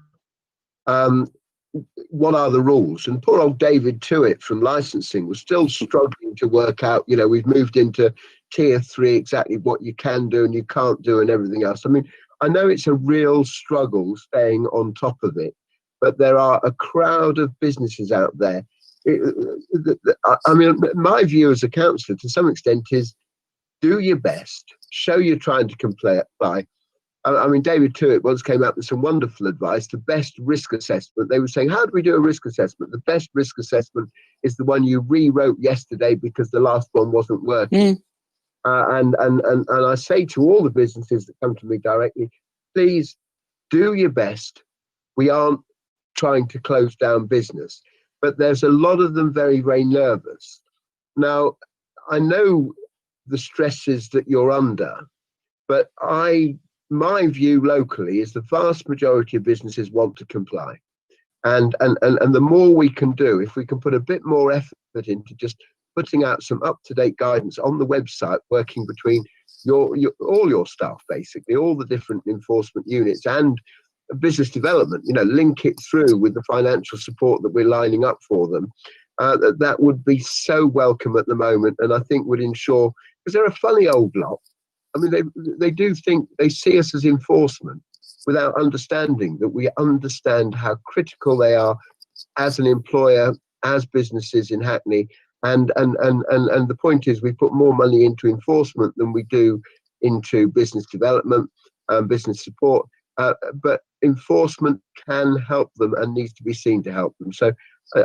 what are the rules? And poor old David Tuitt from licensing was still struggling to work out, you know, we've moved into tier 3, exactly what you can do and you can't do and everything else. I mean, I know it's a real struggle staying on top of it, but there are a crowd of businesses out there. I mean, my view as a councillor to some extent is do your best, show you're trying to comply. I mean, David Tuitt once came up with some wonderful advice, the best risk assessment. They were saying, how do we do a risk assessment? The best risk assessment is the one you rewrote yesterday because the last one wasn't working. And I say to all the businesses that come to me directly, please do your best. We aren't trying to close down business, but there's a lot of them very, very nervous. Now, I know the stresses that you're under, but my view locally is the vast majority of businesses want to comply. And the more we can do, if we can put a bit more effort into just putting out some up-to-date guidance on the website, working between all your staff, basically, all the different enforcement units and business development, you know, link it through with the financial support that we're lining up for them. That would be so welcome at the moment, and I think would ensure, because they're a funny old lot. I mean, they do think they see us as enforcement without understanding that we understand how critical they are as an employer, as businesses in Hackney. And the point is, we put more money into enforcement than we do into business development and business support. But enforcement can help them and needs to be seen to help them. So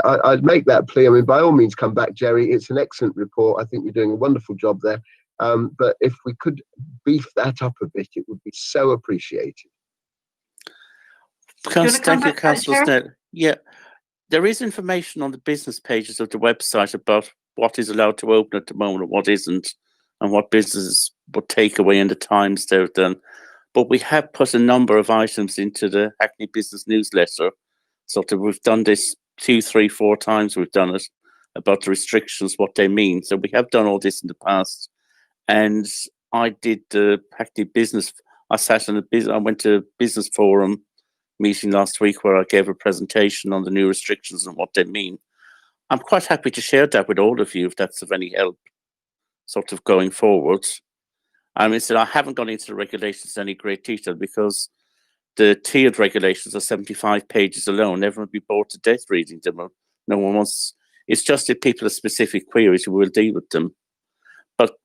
I'd make that plea. I mean, by all means, come back, Jerry. It's an excellent report. I think you're doing a wonderful job there. But if we could beef that up a bit, it would be so appreciated. Thank you, Councillor Snell. Yeah, there is information on the business pages of the website about what is allowed to open at the moment and what isn't, and what businesses would take away in the times they've done. But we have put a number of items into the Hackney Business newsletter. So that we've done this 2, 3, 4 times we've done it, about the restrictions, what they mean. So we have done all this in the past. And I did the Hackney Business, I went to a business forum meeting last week where I gave a presentation on the new restrictions and what they mean. I'm quite happy to share that with all of you if that's of any help, sort of going forward. I mean, so I haven't gone into the regulations in any great detail because the tiered regulations are 75 pages alone. Everyone would be bored to death reading them. No one wants. It's just if people have specific queries, we will deal with them. But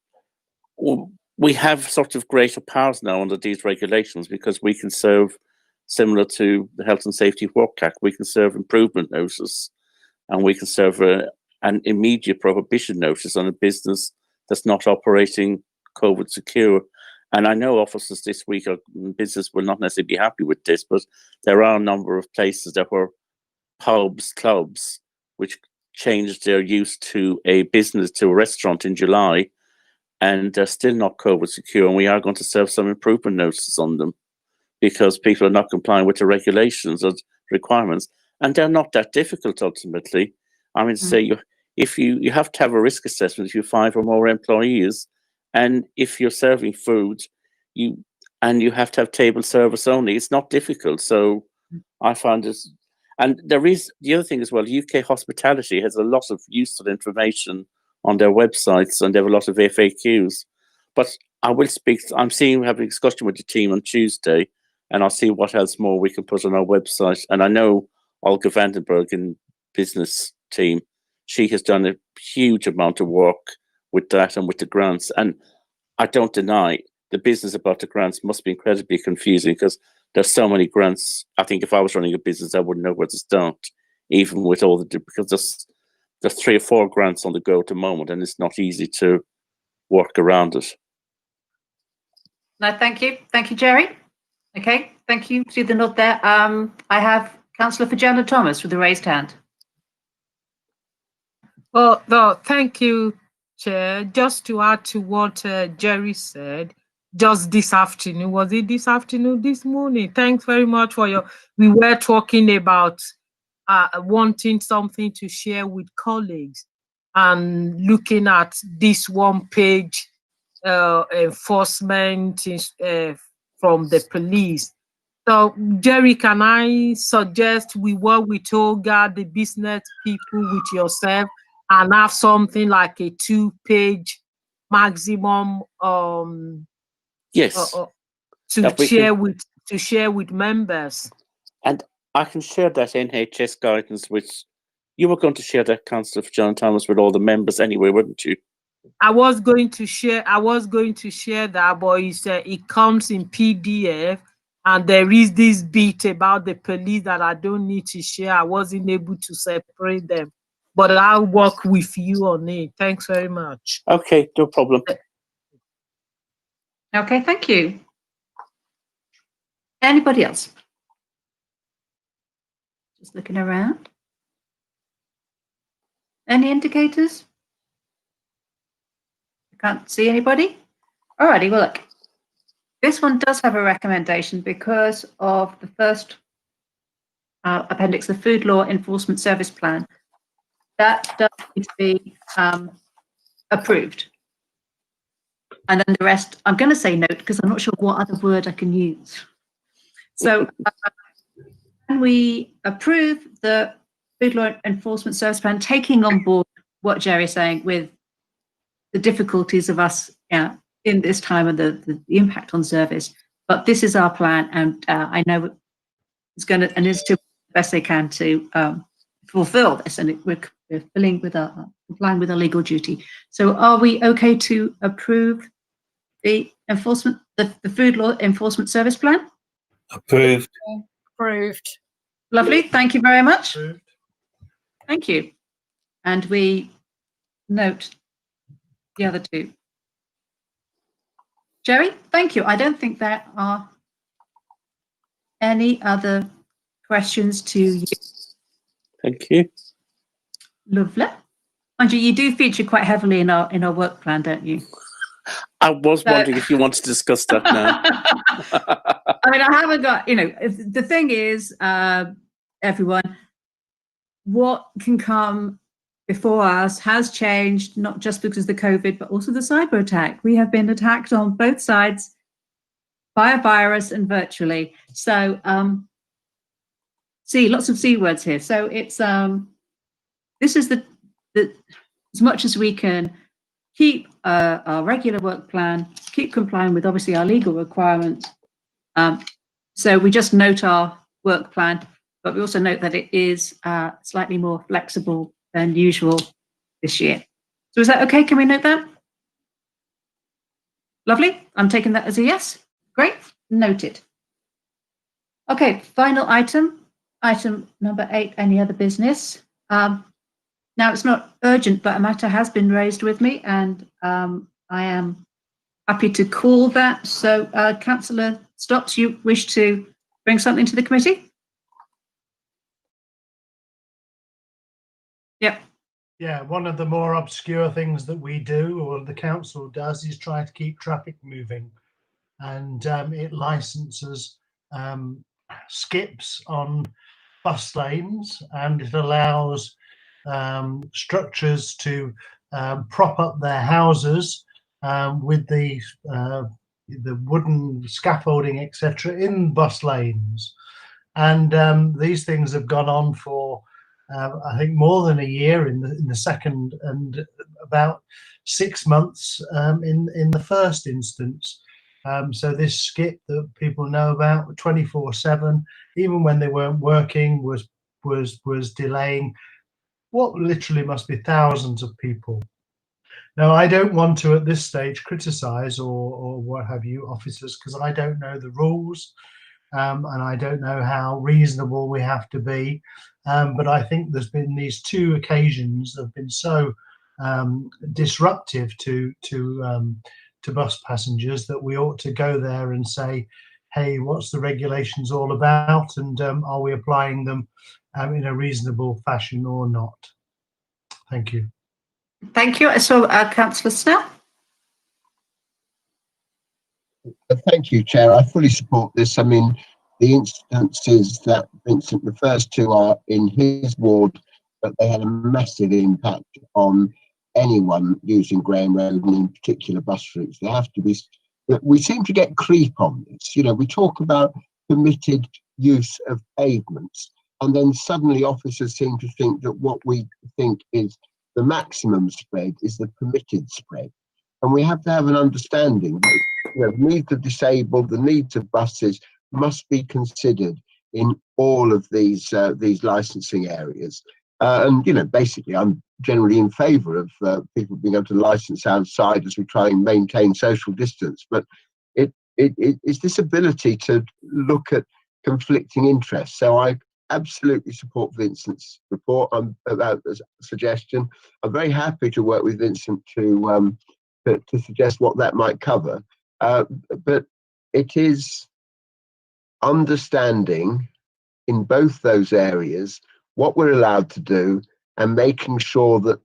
we have sort of greater powers now under these regulations because we can serve, similar to the Health and Safety Work Act, we can serve improvement notice, and we can serve an immediate prohibition notice on a business that's not operating COVID secure. And I know officers this week or business will not necessarily be happy with this, but there are a number of places that were pubs, clubs, which changed their use to a business, to a restaurant in July, and they're still not COVID secure. And we are going to serve some improvement notices on them because people are not complying with the regulations or requirements. And they're not that difficult ultimately. I mean, say you have to have a risk assessment if you have 5 or more employees, and if you're serving food, you have to have table service only. It's not difficult. So I find this, and there is the other thing as well. UK Hospitality has a lot of useful information on their websites, and they have a lot of FAQs. But I will speak. I'm seeing we have a discussion with the team on Tuesday, and I'll see what else more we can put on our website. And I know Olga Vandenberg in business team, she has done a huge amount of work with that and with the grants. And I don't deny the business about the grants must be incredibly confusing because there's so many grants. I think if I was running a business, I wouldn't know where to start, even with all the, because there's 3 or 4 grants on the go at the moment, and it's not easy to work around it. No, thank you. Thank you, Jerry. Okay, thank you. See the nod there. I have Councillor Fitzgerald Thomas with a raised hand. Well, no, thank you, Chair. Just to add to what Jerry said, just this afternoon, was it this afternoon, this morning? Thanks very much for your, we were talking about wanting something to share with colleagues and looking at this one-page enforcement from the police. So, Jerry, can I suggest we work with Olga, the business people, with yourself, and have something like a 2-page maximum Yes, to share with members. And I can share that NHS guidance, which you were going to share that, Councillor John Thomas, with all the members anyway, wouldn't you? I was going to share that, but it comes in PDF, and there is this bit about the police that I don't need to share. I wasn't able to separate them, but I'll work with you on it. Thanks very much. Okay, no problem. Okay, thank you. Anybody else? Just looking around. Any indicators? I can't see anybody. Alrighty, well look, this one does have a recommendation because of the first appendix, the Food Law Enforcement Service Plan. That does need to be approved. And then the rest, I'm going to say note because I'm not sure what other word I can use. So when we approve the Food Law Enforcement Service Plan, taking on board what Jerry's saying with the difficulties of us in this time and the impact on service, but this is our plan, and I know it's going to, and it's to the best they can to fulfill this, and we're complying with our legal duty. So are we okay to approve the enforcement, the Food Law Enforcement Service Plan? Approved. Approved. Lovely, thank you very much. Approved. Thank you. And we note the other two. Jerry, thank you. I don't think there are any other questions to you. Thank you. Lovely. Mind you, you do feature quite heavily in our work plan, don't you? I was wondering if you want to discuss that now. I mean, I haven't got, the thing is, everyone, what can come before us has changed, not just because of the COVID, but also the cyber attack. We have been attacked on both sides by a virus and virtually. So, lots of C words here. So it's, this is the as much as we can keep our regular work plan, keep complying with obviously our legal requirements. So we just note our work plan, but we also note that it is slightly more flexible than usual this year. So is that okay? Can we note that? Lovely. I'm taking that as a yes. Great. Noted. Okay, final item number 8, any other business? Now, it's not urgent, but a matter has been raised with me, and I am happy to call that. So, Councillor Stocks, you wish to bring something to the committee? Yep. Yeah, one of the more obscure things that we do, or the council does, is try to keep traffic moving. And it licenses skips on bus lanes, and it allows structures to prop up their houses with the wooden scaffolding, etc., in bus lanes. And these things have gone on for I think more than a year in the second, and about 6 months in the first instance. So this skip that people know about 24/7, even when they weren't working, was delaying what literally must be thousands of people. Now, I don't want to at this stage criticize or what have you officers, because I don't know the rules, and I don't know how reasonable we have to be. But I think there's been these 2 occasions that have been so disruptive to bus passengers that we ought to go there and say, hey, what's the regulations all about, and are we applying them in a reasonable fashion or not? Thank you. Thank you. So, Councillor Snell. Thank you, Chair. I fully support this. I mean, the instances that Vincent refers to are in his ward, but they had a massive impact on anyone using Graham Road and in particular bus routes. There have to be. We seem to get creep on this. We talk about permitted use of pavements, and then suddenly officers seem to think that what we think is the maximum spread is the permitted spread. And we have to have an understanding that the needs of disabled, the needs of buses must be considered in all of these licensing areas. And basically, I'm generally in favour of people being able to license outside as we try and maintain social distance. But it's this ability to look at conflicting interests. So I absolutely support Vincent's report about the suggestion. I'm very happy to work with Vincent to suggest what that might cover. But it is understanding in both those areas what we're allowed to do and making sure that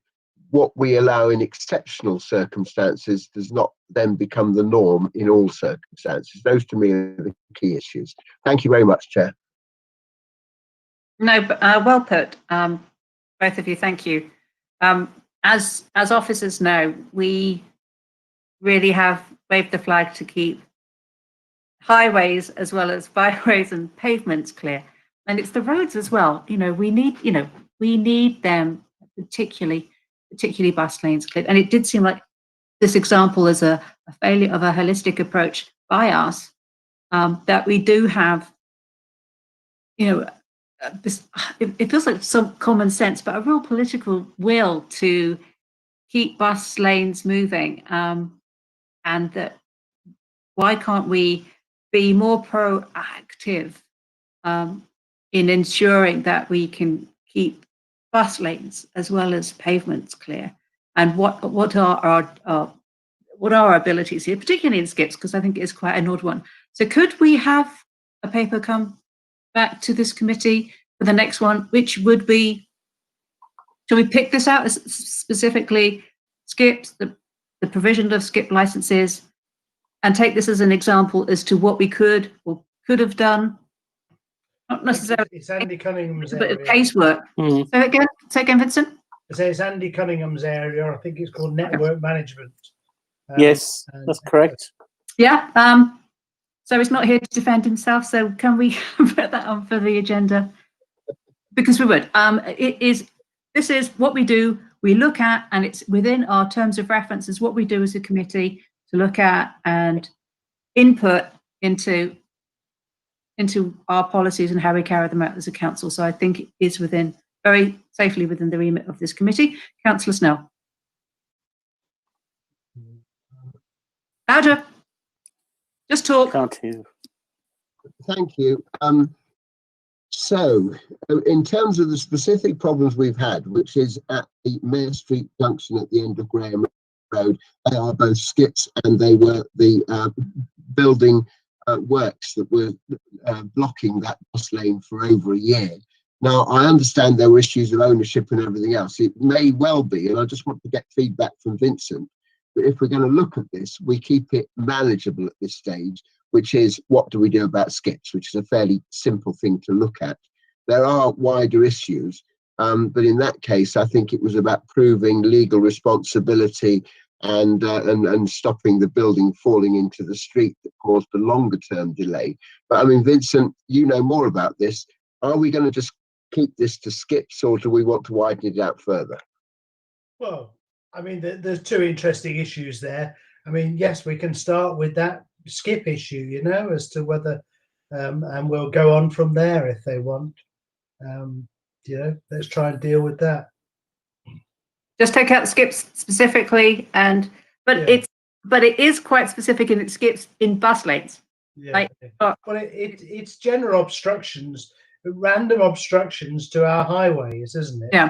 what we allow in exceptional circumstances does not then become the norm in all circumstances. Those to me are the key issues. Thank you very much, Chair. No, well put, both of you. Thank you. As officers know, we really have waved the flag to keep highways as well as byways and pavements clear, and it's the roads as well. We need them, particularly bus lanes cleared. And it did seem like this example is a failure of a holistic approach by us, that we do have, it feels like some common sense, but a real political will to keep bus lanes moving. And that why can't we be more proactive in ensuring that we can keep bus lanes as well as pavements clear? And what what are our abilities here, particularly in skips, because I think it is quite an odd one. So could we have a paper come back to this committee for the next one, which would be, shall we pick this out as specifically skips, the provision of skip licenses, and take this as an example as to what we could or could have done? Not necessarily. It's Andy Cunningham's but area. casework. Say again, Vincent. I say it's Andy Cunningham's area. I think it's called network management. Yes, that's correct. Yeah. So he's not here to defend himself. So can we put that on for the agenda? Because we would. This is what we do. We look at, and it's within our terms of reference, is what we do as a committee to look at and input into our policies and how we carry them out as a council. So I think it is very safely within the remit of this committee. Councillor Snell. Louder. Just talk. Can't hear. Thank you. So, in terms of the specific problems we've had, which is at the Mayor Street junction at the end of Graham Road, they are both skips and they were the building works that were blocking that bus lane for over a year. Now, I understand there were issues of ownership and everything else. It may well be, and I just want to get feedback from Vincent, but if we're going to look at this, we keep it manageable at this stage, which is what do we do about skips, which is a fairly simple thing to look at. There are wider issues, but in that case, I think it was about proving legal responsibility and stopping the building falling into the street that caused the longer term delay. But I mean, Vincent, you know more about this. Are we going to just keep this to skips, or do we want to widen it out further? Well, I mean, there's two interesting issues there. I mean, yes, we can start with that skip issue, you know, as to whether, and we'll go on from there if they want. You know, let's try and deal with that. Just take out skips specifically, but it is quite specific in its skips in bus lanes. Yeah. Well, it's general obstructions, random obstructions to our highways, isn't it? Yeah.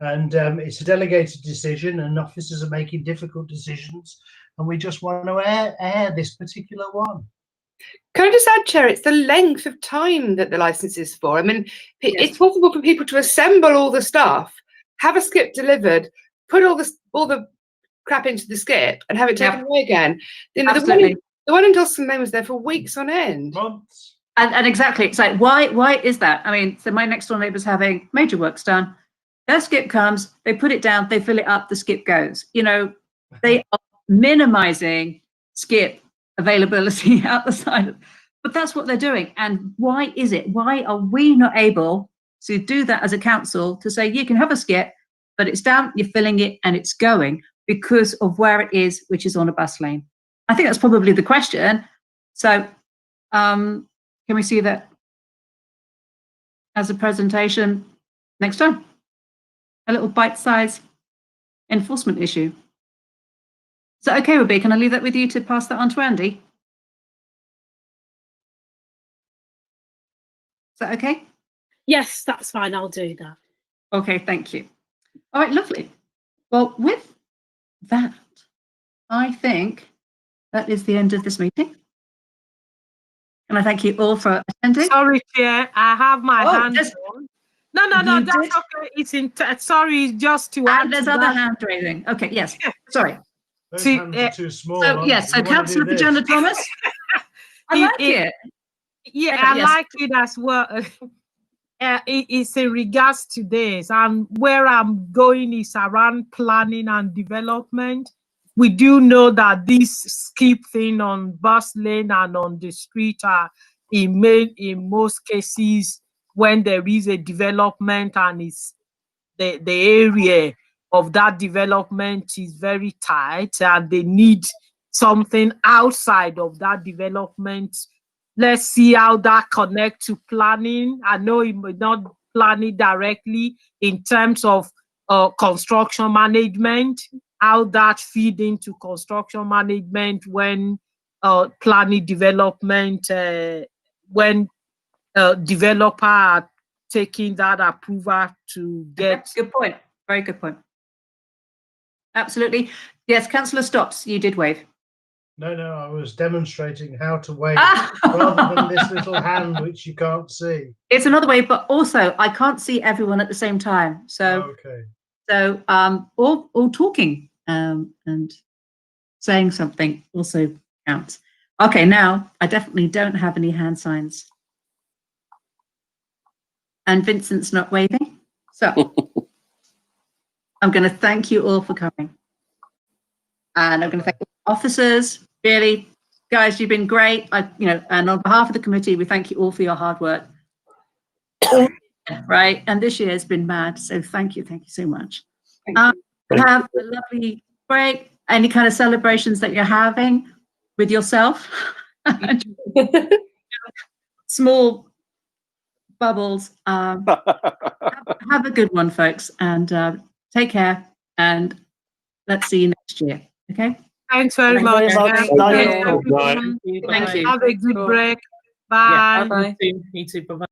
And it's a delegated decision, and officers are making difficult decisions, and we just want to air this particular one. Can I just add, Chair, it's the length of time that the license is for. I mean, it's possible for people to assemble all the stuff, have a skip delivered, put all the crap into the skip, and have it taken away again. You know, the one in Dawson Lane was there for weeks on end. Months. And exactly, it's like, why is that? I mean, so my next door neighbour's having major works done. Their skip comes, they put it down, they fill it up, the skip goes. You know, they are minimising skip availability out the side. But that's what they're doing. And why is it? Why are we not able to do that as a council, to say you can have a skip, but it's down, you're filling it and it's going because of where it is, which is on a bus lane? I think that's probably the question. So can we see that as a presentation next time? A little bite-sized enforcement issue. Is that okay, Ruby? Can I leave that with you to pass that on to Andy? Is that okay? Yes, that's fine. I'll do that. Okay, thank you. All right, lovely. Well, with that, I think that is the end of this meeting. And I thank you all for attending. Sorry, Chair, I have my hand on. No, that's did? okay. It's in. Sorry, just to add. And there's other hand raising. Okay, yes. Sorry. Those hands are too small. So yes, so Councillor Virginia Thomas. I like it. Yeah, I like it as well. It's in regards to this, and where I'm going is around planning and development. We do know that this skip thing on bus lane and on the street are in most cases when there is a development and it's the area of that development is very tight and they need something outside of that development. Let's see how that connects to planning. I know it may not plan it directly in terms of construction management, how that feed into construction management when planning development, when developer are taking that approval to get. Good point. Very good point. Absolutely. Yes, Councillor Stopps, you did wave. No, I was demonstrating how to wave Ah! rather than this little hand which you can't see. It's another way, but also I can't see everyone at the same time. So, Okay. all talking and saying something also counts. Okay, now I definitely don't have any hand signs. And Vincent's not waving. So I'm going to thank you all for coming. And I'm going to thank the officers. Really, guys, you've been great. And on behalf of the committee, we thank you all for your hard work. Right, and this year has been mad. So thank you so much. Have a lovely break. Any kind of celebrations that you're having with yourself? Small bubbles. Have a good one, folks, and take care. And let's see you next year. Okay. Thanks very much. Thank you. Thank you. Have a good break. Bye. Bye bye. Me too. Bye-bye.